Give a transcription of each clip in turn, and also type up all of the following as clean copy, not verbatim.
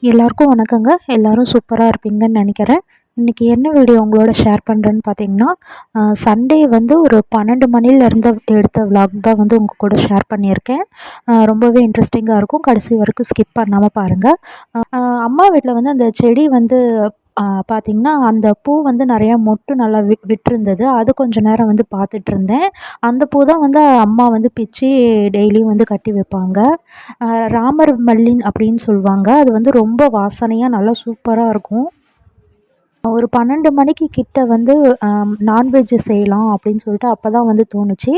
எல்லாருக்கும் வணக்கங்க. எல்லாரும் சூப்பரா இருப்பீங்கன்னு நினைக்கிறேன். இன்றைக்கி என்ன வீடியோ உங்களோட ஷேர் பண்ணுறேன்னு பார்த்தீங்கன்னா, சண்டே வந்து ஒரு 12 மணிலேருந்து எடுத்த விலாக் தான் வந்து உங்கள் கூட ஷேர் பண்ணியிருக்கேன். ரொம்பவே இன்ட்ரெஸ்டிங்காக இருக்கும். கடைசி வரைக்கும் ஸ்கிப் பண்ணாமல் பாருங்கள். அம்மா வீட்டில் வந்து அந்த செடி வந்து பார்த்திங்கன்னா, அந்த பூ வந்து நிறையா மொட்டு நல்லா விட்டிருந்தது. அது கொஞ்சம் நேரம் வந்து பார்த்துட்ருந்தேன். அந்த பூ தான் வந்து அம்மா வந்து பிச்சு டெய்லியும் வந்து கட்டி வைப்பாங்க. ராமர் மல்லின்னு அப்படின்னு சொல்லுவாங்க. அது வந்து ரொம்ப வாசனையாக நல்லா சூப்பராக இருக்கும். ஒரு 12 மணிக்கு கிட்ட வந்து நான்வெஜ் செய்யலாம் அப்படின்னு சொல்லிட்டு அப்போ தான் வந்து தோணுச்சு.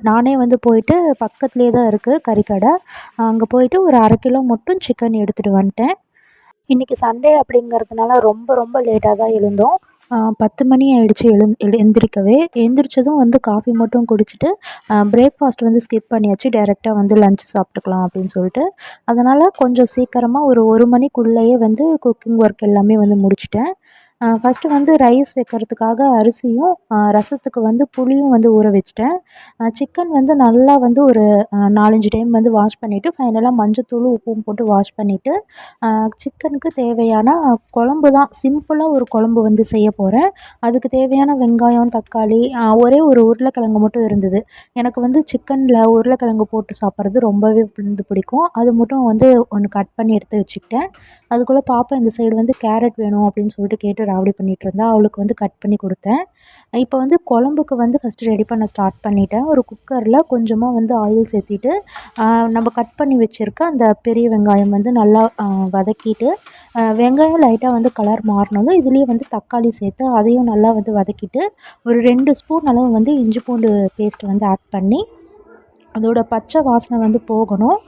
நானே வந்து போயிட்டு பக்கத்துலேயே தான் இருக்குது கறிக்கடை. அங்கே போயிட்டு ஒரு 1/2 கிலோ மட்டும் சிக்கன் எடுத்துகிட்டு வந்துட்டேன். இன்றைக்கி சண்டே அப்படிங்கிறதுனால ரொம்ப ரொம்ப லேட்டாக தான் எழுந்தோம். 10 மணி ஆயிடுச்சு எந்திரிக்கவே. எந்திரிச்சதும் வந்து காஃபி மட்டும் குடிச்சிட்டு பிரேக்ஃபாஸ்ட் வந்து ஸ்கிப் பண்ணியாச்சு. டைரெக்டாக வந்து லஞ்ச் சாப்பிட்டுக்கலாம் அப்படின்னு சொல்லிட்டு. அதனால் கொஞ்சம் சீக்கிரமாக ஒரு 1 மணிக்குள்ளேயே வந்து குக்கிங் ஒர்க் எல்லாமே வந்து முடிச்சிட்டேன். ஃபஸ்ட்டு வந்து ரைஸ் வைக்கிறதுக்காக அரிசியும், ரசத்துக்கு வந்து புளியும் வந்து ஊற வச்சுட்டேன். சிக்கன் வந்து நல்லா வந்து ஒரு 4, 5 டைம் வந்து வாஷ் பண்ணிவிட்டு ஃபைனலாக மஞ்சத்தூளும் உப்பும் போட்டு வாஷ் பண்ணிவிட்டு, சிக்கனுக்கு தேவையான குழம்பு தான் சிம்பிளாக ஒரு குழம்பு வந்து செய்ய போகிறேன். அதுக்கு தேவையான வெங்காயம், தக்காளி, ஒரே ஒரு உருளைக்கிழங்கு மட்டும் இருந்தது. எனக்கு வந்து சிக்கனில் உருளைக்கிழங்கு போட்டு சாப்பிட்றது ரொம்பவே வந்து பிடிக்கும். அது மட்டும் வந்து ஒன்று கட் பண்ணி எடுத்து வச்சுக்கிட்டேன். அதுக்குள்ளே பாப்பா இந்த சைடு வந்து கேரட் வேணும் அப்படின்னு சொல்லிட்டு கேட்டு ராவடி பண்ணிகிட்ருந்தா. அவளுக்கு வந்து கட் பண்ணி கொடுத்தேன். இப்போ வந்து குழம்புக்கு வந்து ஃபஸ்ட்டு ரெடி பண்ண ஸ்டார்ட் பண்ணிட்டேன். ஒரு குக்கரில் கொஞ்சமாக வந்து ஆயில் சேர்த்திட்டு, நம்ம கட் பண்ணி வச்சுருக்க அந்த பெரிய வெங்காயம் வந்து நல்லா வதக்கிட்டு, வெங்காயம் லைட்டாக வந்து கலர் மாறினதும் இதுலேயே வந்து தக்காளி சேர்த்து அதையும் நல்லா வந்து வதக்கிட்டு, ஒரு 2 ஸ்பூன் அளவு வந்து இஞ்சி பூண்டு பேஸ்ட் வந்து ஆட் பண்ணி, அதோட பச்சை வாசனை வந்து போகணும்.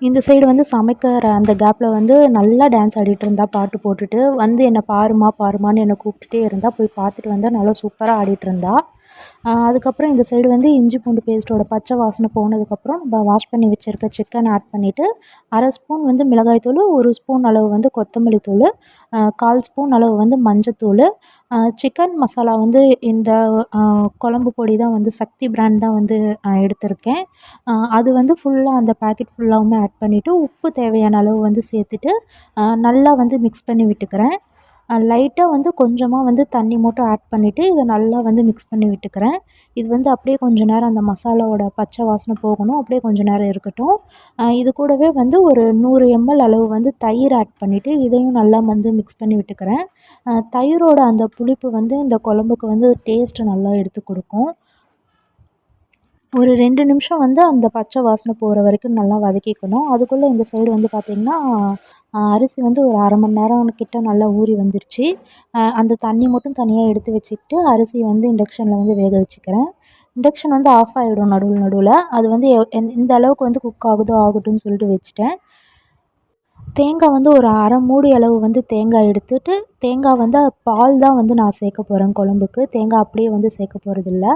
இந்த சைடு வந்து சமைக்கிற அந்த கேப்பில் வந்து நல்லா டான்ஸ் ஆடிட்டு இருந்தா பாட்டு போட்டுட்டு. வந்து என்னை பாரும்மா பாரும்மான்னு என்னை கூப்பிட்டுட்டே இருந்தா. போய் பார்த்துட்டு வந்தா நல்லா சூப்பராக ஆடிட்டு இருந்தா. அதுக்கப்புறம் இந்த சைடு வந்து இஞ்சி பூண்டு பேஸ்ட்டோட பச்சை வாசனை போனதுக்கப்புறம் நம்ம வாஷ் பண்ணி வச்சுருக்க சிக்கன் ஆட் பண்ணிவிட்டு, 1/2 ஸ்பூன் வந்து மிளகாய்த்தூள், 1 ஸ்பூன் அளவு வந்து கொத்தமல்லி தூள், 1/4 ஸ்பூன் அளவு வந்து மஞ்சத்தூள், சிக்கன் மசாலா வந்து இந்த குழம்பு பொடி தான் வந்து சக்தி பிராண்ட் தான் வந்து எடுத்திருக்கேன். அது வந்து ஃபுல்லாக அந்த பேக்கெட் ஃபுல்லாவுமே ஆட் பண்ணிவிட்டு, உப்பு தேவையான அளவு வந்து சேர்த்துட்டு, நல்லா வந்து மிக்ஸ் பண்ணி விட்டுக்கிறேன். லைட்டாக வந்து கொஞ்சமாக வந்து தண்ணி மட்டும் ஆட் பண்ணிவிட்டு, இதை நல்லா வந்து மிக்ஸ் பண்ணி விட்டுக்கிறேன். இது வந்து அப்படியே கொஞ்சம் நேரம் அந்த மசாலாவோட பச்சை வாசனை போகணும். அப்படியே கொஞ்சம் நேரம் இருக்கட்டும். இது கூடவே வந்து ஒரு 100 ml அளவு வந்து தயிர் ஆட் பண்ணிவிட்டு, இதையும் நல்லா வந்து மிக்ஸ் பண்ணி விட்டுக்கிறேன். தயிரோட அந்த புளிப்பு வந்து இந்த குழம்புக்கு வந்து டேஸ்ட்டு நல்லா எடுத்து கொடுக்கும். ஒரு 2 நிமிஷம் வந்து அந்த பச்சை வாசனை போகிற வரைக்கும் நல்லா வதக்கிக்கணும். அதுக்குள்ளே இந்த சைடு வந்து பார்த்திங்கன்னா, அரிசி வந்து ஒரு 1/2 மணி நேரம் கிட்ட நல்லா ஊறி வந்துருச்சு. அந்த தண்ணி மட்டும் தனியாக எடுத்து வச்சுக்கிட்டு, அரிசியை வந்து இண்டக்ஷனில் வந்து வேக வச்சுக்கிறேன். இண்டக்ஷன் வந்து ஆஃப் ஆகிடும் நடுவில். அது வந்து எந்த அளவுக்கு வந்து குக் ஆகுதோ ஆகட்டும்னு சொல்லிட்டு வச்சுட்டேன். தேங்காய் வந்து ஒரு 1/2 மூடி அளவு வந்து தேங்காய் எடுத்துட்டு, தேங்காய் வந்து பால் தான் வந்து நான் சேர்க்க போகிறேன் குழம்புக்கு. தேங்காய் அப்படியே வந்து சேர்க்க போகிறதில்ல.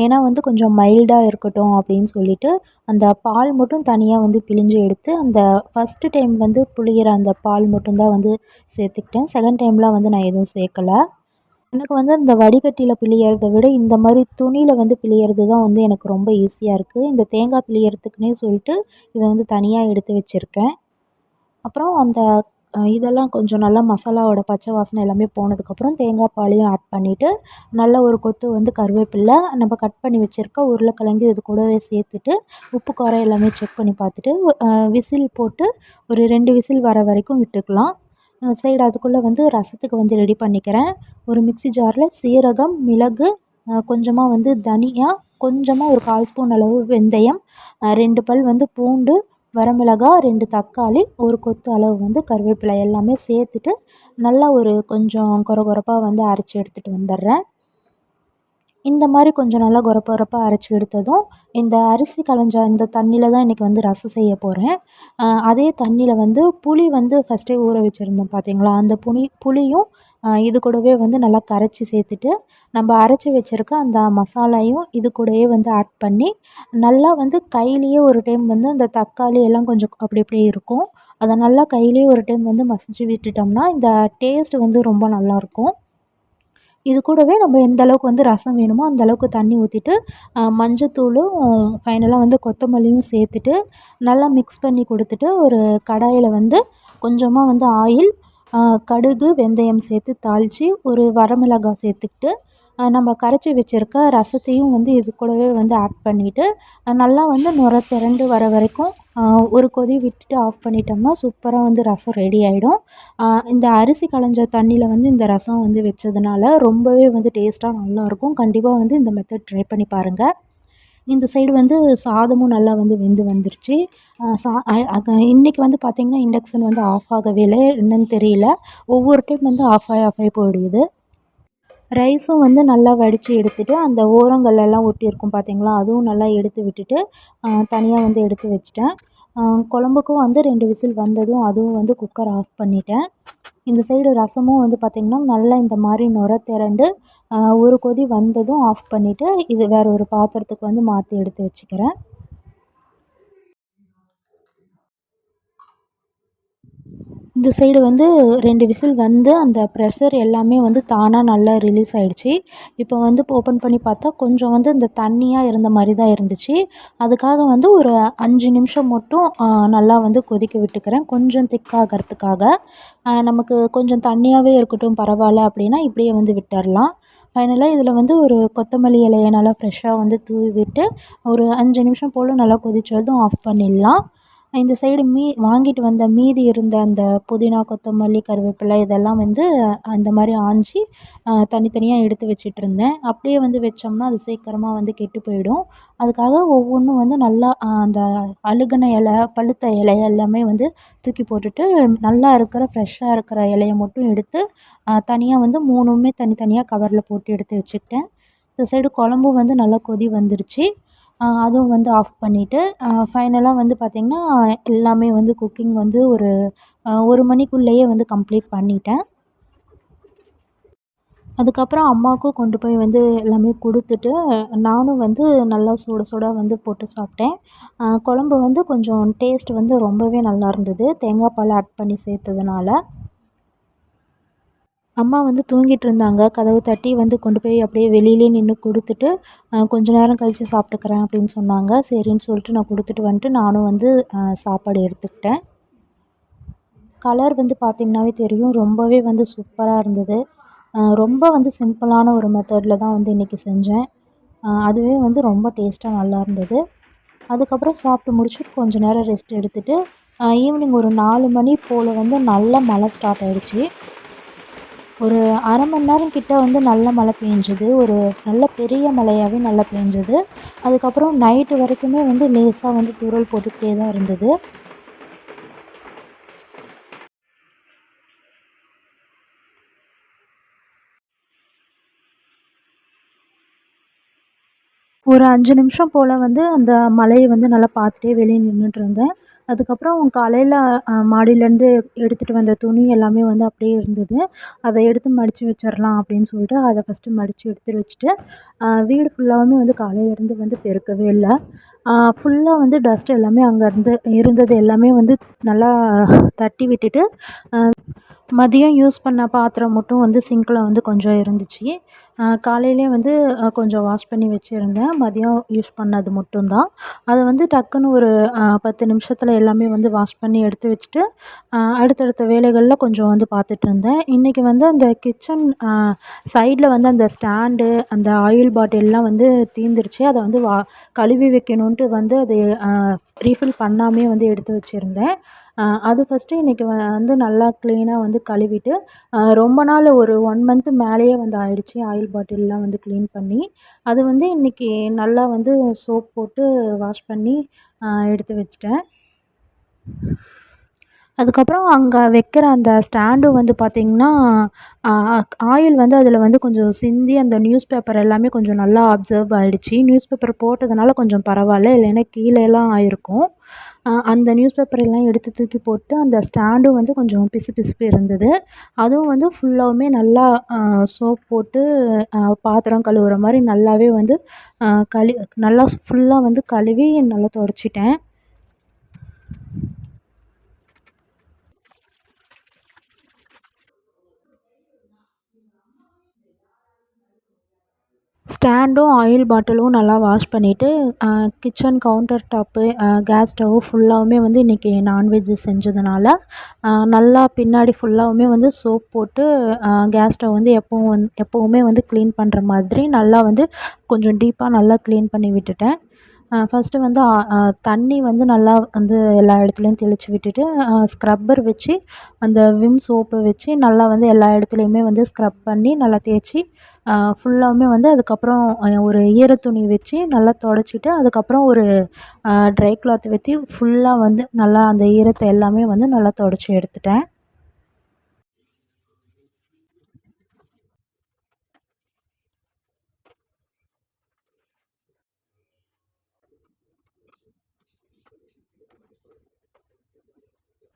ஏன்னா வந்து கொஞ்சம் மைல்டாக இருக்கட்டும் அப்படின்னு சொல்லிட்டு, அந்த பால் மட்டும் தனியாக வந்து பிழிஞ்சு எடுத்து, அந்த ஃபஸ்ட்டு டைம் வந்து புழியிற அந்த பால் மட்டும் தான் வந்து சேர்த்துக்கிட்டேன். செகண்ட் டைம்லாம் வந்து நான் எதுவும் சேர்க்கல. எனக்கு வந்து இந்த வடிகட்டியில் பிழியறத விட, இந்த மாதிரி துணியில் வந்து பிழியறது தான் வந்து எனக்கு ரொம்ப ஈஸியாக இருக்குது. இந்த தேங்காய் பிழியறதுக்குன்னே சொல்லிட்டு, இதை வந்து தனியாக எடுத்து வச்சுருக்கேன். அப்புறம் அந்த இதெல்லாம் கொஞ்சம் நல்லா மசாலாவோட பச்சை வாசனை எல்லாமே போனதுக்கப்புறம் தேங்காய் பாலையும் ஆட் பண்ணிவிட்டு, நல்ல ஒரு கொத்து வந்து கருவேப்பில்லை, நம்ம கட் பண்ணி வச்சுருக்க உருளைக்கிழங்கு இது கூடவே சேர்த்துட்டு, உப்பு காரம் எல்லாமே செக் பண்ணி பார்த்துட்டு, விசில் போட்டு ஒரு 2 விசில் வர வரைக்கும் விட்டுக்கலாம். அந்த சைடு அதுக்குள்ளே வந்து ரசத்துக்கு வந்து ரெடி பண்ணிக்கிறேன். ஒரு மிக்ஸி ஜாரில் சீரகம், மிளகு, கொஞ்சமாக வந்து தனியா, கொஞ்சமாக ஒரு 1/4 ஸ்பூன் அளவு வெந்தயம், 2 பல் வந்து பூண்டு, வரமிளகாய், 2 தக்காளி, ஒரு கொத்து அளவு வந்து கருவேப்பிலை எல்லாமே சேர்த்துட்டு, நல்லா ஒரு கொஞ்சம் கொரகொரப்பாக வந்து அரைச்சி எடுத்துகிட்டு வந்துடுறேன். இந்த மாதிரி கொஞ்சம் நல்லா கொரகொரப்பாக அரைச்சி எடுத்ததும், இந்த அரிசி களைஞ்ச இந்த தண்ணியில் தான் இன்றைக்கி வந்து ரசம் செய்ய போகிறேன். அதே தண்ணியில் வந்து புளி வந்து ஃபஸ்ட்டே ஊற வச்சுருந்தோம் பார்த்தீங்களா, அந்த புளியும் இது கூடவே வந்து நல்லா கரைச்சி சேர்த்துட்டு, நம்ம அரைச்சி வச்சுருக்க அந்த மசாலாயும் இது கூடயே வந்து ஆட் பண்ணி, நல்லா வந்து கையிலேயே ஒரு டைம் வந்து அந்த தக்காளி எல்லாம் கொஞ்சம் அப்படி அப்படியே இருக்கும். அதை நல்லா கையிலேயே ஒரு டைம் வந்து மசிச்சு விட்டுட்டோம்னா, இந்த டேஸ்ட் வந்து ரொம்ப நல்லாயிருக்கும். இது கூடவே நம்ம எந்த அளவுக்கு வந்து ரசம் வேணுமோ அந்த அளவுக்கு தண்ணி ஊற்றிட்டு மஞ்சத்தூளும் ஃபைனலாக வந்து கொத்தமல்லியும் சேர்த்துட்டு நல்லா மிக்ஸ் பண்ணி கொடுத்துட்டு ஒரு கடாயில் வந்து கொஞ்சமாக வந்து ஆயில், கடுகு, வெந்தயம் சேர்த்து தாளித்து ஒரு வரமிளகாய் சேர்த்துக்கிட்டு நம்ம கரைச்சி வச்சுருக்க ரசத்தையும் வந்து இது கூடவே வந்து ஆட் பண்ணிவிட்டு நல்லா வந்து நுர திரண்டு வர வரைக்கும் ஒரு கொதி விட்டுட்டு ஆஃப் பண்ணிட்டோம்னா சூப்பராக வந்து ரசம் ரெடி ஆகிடும். இந்த அரிசி களைஞ்ச தண்ணியில் வந்து இந்த ரசம் வந்து வச்சதுனால ரொம்பவே வந்து டேஸ்ட்டாக நல்லாயிருக்கும். கண்டிப்பாக வந்து இந்த மெத்தட் ட்ரை பண்ணி பாருங்கள். இந்த சைடு வந்து சாதமும் நல்லா வந்து வெந்து வந்துருச்சு. சா இன்னைக்கு வந்து பார்த்திங்கன்னா இண்டக்ஷன் வந்து ஆஃப் ஆகவே இல்லை, என்னன்னு தெரியல. ஒவ்வொரு டைம் வந்து ஆஃப் ஆகி போயிடுது. ரைஸும் வந்து நல்லா வடித்து எடுத்துட்டு அந்த ஓரங்கள்லாம் ஒட்டியிருக்கும் பார்த்தீங்களா, அதுவும் நல்லா எடுத்து விட்டுட்டு தனியாக வந்து எடுத்து வச்சுட்டேன். குழம்புக்கும் வந்து 2 விசில் வந்ததும் அதுவும் வந்து குக்கர் ஆஃப் பண்ணிட்டேன். இந்த சைடு ரசமும் வந்து பார்த்திங்கன்னா நல்லா இந்த மாதிரி நுர திரண்டு ஒரு கொதி வந்ததும் ஆஃப் பண்ணிவிட்டு இது வேறு ஒரு பாத்திரத்துக்கு வந்து மாற்றி எடுத்து வச்சுக்கிறேன். இந்த சைடு வந்து 2 விசில் வந்து அந்த ப்ரெஷர் எல்லாமே வந்து தானாக நல்லா ரிலீஸ் ஆயிடுச்சு. இப்போ வந்து ஓப்பன் பண்ணி பார்த்தா கொஞ்சம் வந்து இந்த தண்ணியாக இருந்த மாதிரி தான் இருந்துச்சு. அதுக்காக வந்து ஒரு 5 நிமிஷம் மட்டும் நல்லா வந்து கொதிக்க விட்டுக்கிறேன். கொஞ்சம் திக்காகறதுக்காக. நமக்கு கொஞ்சம் தண்ணியாகவே இருக்கட்டும் பரவாயில்ல அப்படின்னா இப்படியே வந்து விட்டுறலாம். ஃபைனலாக இதில் வந்து ஒரு கொத்தமல்லி இலைய நல்லா ஃப்ரெஷ்ஷாக வந்து தூவி விட்டு ஒரு 5 நிமிஷம் போல் நல்லா கொதிச்சதும் ஆஃப் பண்ணிடலாம். இந்த சைடு வாங்கிட்டு வந்த மீதி இருந்த அந்த புதினா, கொத்தமல்லி, கருவேப்பிலை இதெல்லாம் வந்து அந்த மாதிரி ஆஞ்சு தனித்தனியாக எடுத்து வச்சுட்ருந்தேன். அப்படியே வந்து வச்சோம்னா அது சீக்கிரமாக வந்து கெட்டு போயிடும். அதுக்காக ஒவ்வொன்றும் வந்து நல்லா அந்த அழுகுன இலை, பழுத்த இலை எல்லாமே வந்து தூக்கி போட்டுட்டு நல்லா இருக்கிற ஃப்ரெஷ்ஷாக இருக்கிற இலைய மட்டும் எடுத்து தனியாக வந்து 3மே தனித்தனியாக கவரில் போட்டு எடுத்து வச்சுக்கிட்டேன். இந்த சைடு குழம்பும் வந்து நல்லா கொதி வந்துருச்சு. அதுவும் வந்து ஆஃப் பண்ணிவிட்டு ஃபைனலாக வந்து பார்த்திங்கன்னா எல்லாமே வந்து குக்கிங் வந்து ஒரு 1 மணிக்குள்ளேயே வந்து கம்ப்ளீட் பண்ணிட்டேன். அதுக்கப்புறம் அம்மாவுக்கும் கொண்டு போய் வந்து எல்லாமே கொடுத்துட்டு நானும் வந்து நல்லா சுட சுட வந்து போட்டு சாப்பிட்டேன். குழம்பு வந்து கொஞ்சம் டேஸ்ட் வந்து ரொம்பவே நல்லா இருந்தது, தேங்காய் பால் ஆட் பண்ணி சேர்த்ததுனால. அம்மா வந்து தூங்கிட்டு இருந்தாங்க. கதவு தட்டி வந்து கொண்டு போய் அப்படியே வெளியிலேயே நின்று கொடுத்துட்டு கொஞ்ச நேரம் கழித்து சாப்பிட்டுக்கிறேன் அப்படின்னு சொன்னாங்க. சரின்னு சொல்லிட்டு நான் கொடுத்துட்டு வந்துட்டு நானும் வந்து சாப்பாடு எடுத்துக்கிட்டேன். கலர் வந்து பார்த்திங்கனாவே தெரியும், ரொம்பவே வந்து சூப்பராக இருந்தது. ரொம்ப வந்து சிம்பிளான ஒரு மெத்தடில் தான் வந்து இன்றைக்கி செஞ்சேன். அதுவே வந்து ரொம்ப டேஸ்ட்டாக நல்லா இருந்தது. அதுக்கப்புறம் சாப்பிட்டு முடிச்சுட்டு கொஞ்சம் நேரம் ரெஸ்ட் எடுத்துகிட்டு ஈவினிங் ஒரு 4 மணி போல் வந்து நல்ல மழை ஸ்டார்ட் ஆகிடுச்சி. ஒரு அரை மணி நேரம் கிட்ட வந்து நல்ல மழை பெஞ்சுது. ஒரு நல்ல பெரிய மழையாகவே நல்லா பெஞ்சுது. அதுக்கப்புறம் நைட்டு வரைக்குமே வந்து லேசாக வந்து தூறல் போட்டுக்கிட்டே தான் இருந்தது. ஒரு 5 நிமிஷம் போல் வந்து அந்த மழைய வந்து நல்லா பார்த்துட்டே வெளியே நின்றுட்டுருந்தேன். அதுக்கப்புறம் காலையில் மாடியிலேருந்து எடுத்துகிட்டு வந்த துணி எல்லாமே வந்து அப்படியே இருந்தது. அதை எடுத்து மடித்து வச்சிடலாம் அப்படின்னு சொல்லிட்டு அதை ஃபஸ்ட்டு மடித்து எடுத்து வச்சுட்டு வீடு ஃபுல்லாவுமே வந்து காலையிலேருந்து வந்து பெருக்கவே இல்லை. ஃபுல்லாக வந்து டஸ்ட் எல்லாமே அங்கேருந்து இருந்தது எல்லாமே வந்து நல்லா தட்டி விட்டுட்டு மதியம் யூஸ் பண்ண பாத்திரம் மட்டும் வந்து சிங்க்கில் வந்து கொஞ்சம் இருந்துச்சு. காலையிலேயே வந்து கொஞ்சம் வாஷ் பண்ணி வச்சுருந்தேன். மதியம் யூஸ் பண்ணது மட்டும்தான். அதை வந்து டக்குன்னு ஒரு 10 நிமிஷத்தில் எல்லாமே வந்து வாஷ் பண்ணி எடுத்து வச்சுட்டு அடுத்தடுத்த வேலைகளில் கொஞ்சம் வந்து பார்த்துட்ருந்தேன். இன்றைக்கி வந்து அந்த கிச்சன் சைடில் வந்து அந்த ஸ்டாண்டு, அந்த ஆயில் பாட்டில்லாம் வந்து தீர்ந்துருச்சு. அதை வந்து கழுவி வைக்கணுன்ட்டு வந்து அது ரீஃபில் பண்ணாமயே வந்து எடுத்து வச்சுருந்தேன். அது ஃபஸ்ட்டு இன்றைக்கி வந்து நல்லா க்ளீனாக வந்து கழுவிட்டு ரொம்ப நாள் ஒரு 1 மந்த் மேலேயே வந்து ஆயிடுச்சு ஆயில் பாட்டில்லாம் வந்து க்ளீன் பண்ணி. அது வந்து இன்றைக்கி நல்லா வந்து சோப் போட்டு வாஷ் பண்ணி எடுத்து வச்சுட்டேன். அதுக்கப்புறம் அங்கே வைக்கிற அந்த ஸ்டாண்டும் வந்து பார்த்திங்கன்னா ஆயில் வந்து அதில் வந்து கொஞ்சம் சிந்தி அந்த நியூஸ் பேப்பர் எல்லாமே கொஞ்சம் நல்லா அப்சர்வ் ஆகிடுச்சி. நியூஸ் பேப்பர் போட்டதுனால கொஞ்சம் பரவாயில்ல, இல்லைன்னா கீழேலாம் ஆயிருக்கும். அந்த நியூஸ் பேப்பர் எல்லாம் எடுத்து தூக்கி போட்டு அந்த ஸ்டாண்டும் வந்து கொஞ்சம் பிசு பிசுப்பு இருந்தது. அதுவும் வந்து ஃபுல்லாவுமே நல்லா சோப் போட்டு பாத்திரம் கழுவுற மாதிரி நல்லாவே வந்து நல்லா ஃபுல்லாக வந்து கழுவி நல்லா துடச்சிட்டேன். ஸ்டாண்டும் ஆயில் பாட்டிலும் நல்லா வாஷ் பண்ணிவிட்டு kitchen counter top gas stove ஃபுல்லாவுமே வந்து இன்றைக்கி நான்வெஜ்ஜு செஞ்சதுனால நல்லா பின்னாடி ஃபுல்லாவுமே வந்து சோப் போட்டு கேஸ் ஸ்டவ் வந்து எப்போவுமே வந்து க்ளீன் பண்ணுற மாதிரி நல்லா வந்து கொஞ்சம் டீப்பாக நல்லா க்ளீன் பண்ணி விட்டுட்டேன். ஃபஸ்ட்டு வந்து தண்ணி வந்து நல்லா வந்து எல்லா இடத்துலையும் தெளித்து விட்டுட்டு ஸ்க்ரப்பர் வச்சு அந்த விம் சோப்பை வச்சு நல்லா வந்து எல்லா இடத்துலையுமே வந்து ஸ்க்ரப் பண்ணி நல்லா தேய்ச்சி ஃபுல்லாவுமே வந்து அதுக்கப்புறம் ஒரு ஈர துணி வச்சு நல்லா தொடச்சிட்டு அதுக்கப்புறம் ஒரு ட்ரை கிளாத் வச்சு ஃபுல்லாக வந்து நல்லா அந்த ஈரத்தை எல்லாமே வந்து நல்லா தொடச்சி எடுத்துட்டேன்.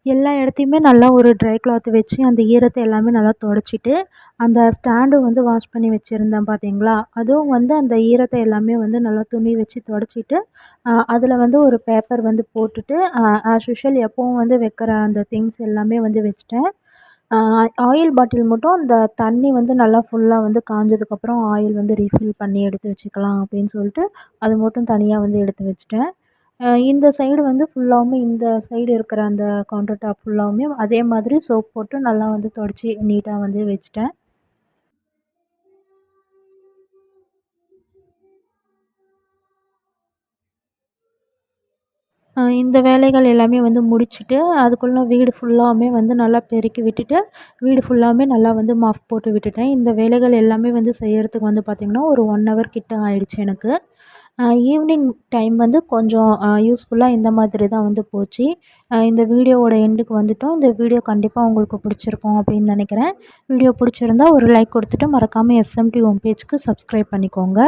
எல்லா இடத்தையுமே நல்லா ஒரு ட்ரை கிளாத் வச்சு அந்த ஈரத்தை எல்லாமே நல்லா தொடச்சிட்டு, அந்த ஸ்டாண்டு வந்து வாஷ் பண்ணி வச்சுருந்தேன் பார்த்தீங்களா, அதுவும் வந்து அந்த ஈரத்தை எல்லாமே வந்து நல்லா துணி வச்சு தொடச்சிட்டு, அதில வந்து ஒரு பேப்பர் வந்து போட்டுட்டு, ஆஸ் யூசுவல் எப்பவும் வந்து வைக்கிற அந்த திங்ஸ் எல்லாமே வந்து வச்சுட்டேன். ஆ ஆயில் பாட்டில் மட்டும் அந்த தண்ணி வந்து நல்லா ஃபுல்லா வந்து காஞ்சதுக்கப்புறம் ஆயில் வந்து ரீஃபில் பண்ணி எடுத்து வச்சுக்கலாம் அப்படின்னு சொல்லிட்டு, அது மட்டும் தனியா வந்து எடுத்து வச்சுட்டேன். இந்த சைடு வந்து ஃபுல்லாவுமே இந்த சைடு இருக்கிற அந்த கவுண்டர் டாப் ஃபுல்லாவுமே அதே மாதிரி சோப் போட்டு நல்லா வந்து தொடச்சி நீட்டா வந்து வச்சுட்டேன். இந்த வேலைகள் எல்லாமே வந்து முடிச்சுட்டு, அதுக்குள்ள வீடு ஃபுல்லாவுமே வந்து நல்லா பெருக்கி விட்டுட்டு, வீடு ஃபுல்லாவுமே நல்லா வந்து மாப் போட்டு விட்டுட்டேன். இந்த வேலைகள் எல்லாமே வந்து செய்யறதுக்கு வந்து பார்த்திங்கன்னா, ஒரு 1 ஹவர் கிட்ட ஆயிடுச்சு எனக்கு. ஈவினிங் டைம் வந்து கொஞ்சம் யூஸ்ஃபுல்லா இந்த மாதிரி தான் வந்து போச்சு. இந்த வீடியோவோட எண்டுக்கு வந்துட்டோம். இந்த வீடியோ கண்டிப்பா உங்களுக்கு பிடிச்சிருக்கும் அப்படின்னு நினைக்கிறேன். வீடியோ பிடிச்சிருந்தா ஒரு லைக் கொடுத்துட்டு மறக்காம எஸ்எம்டி ஹோம் பேஜ்க்கு சப்ஸ்கிரைப் பண்ணிக்கோங்க.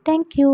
Thank you.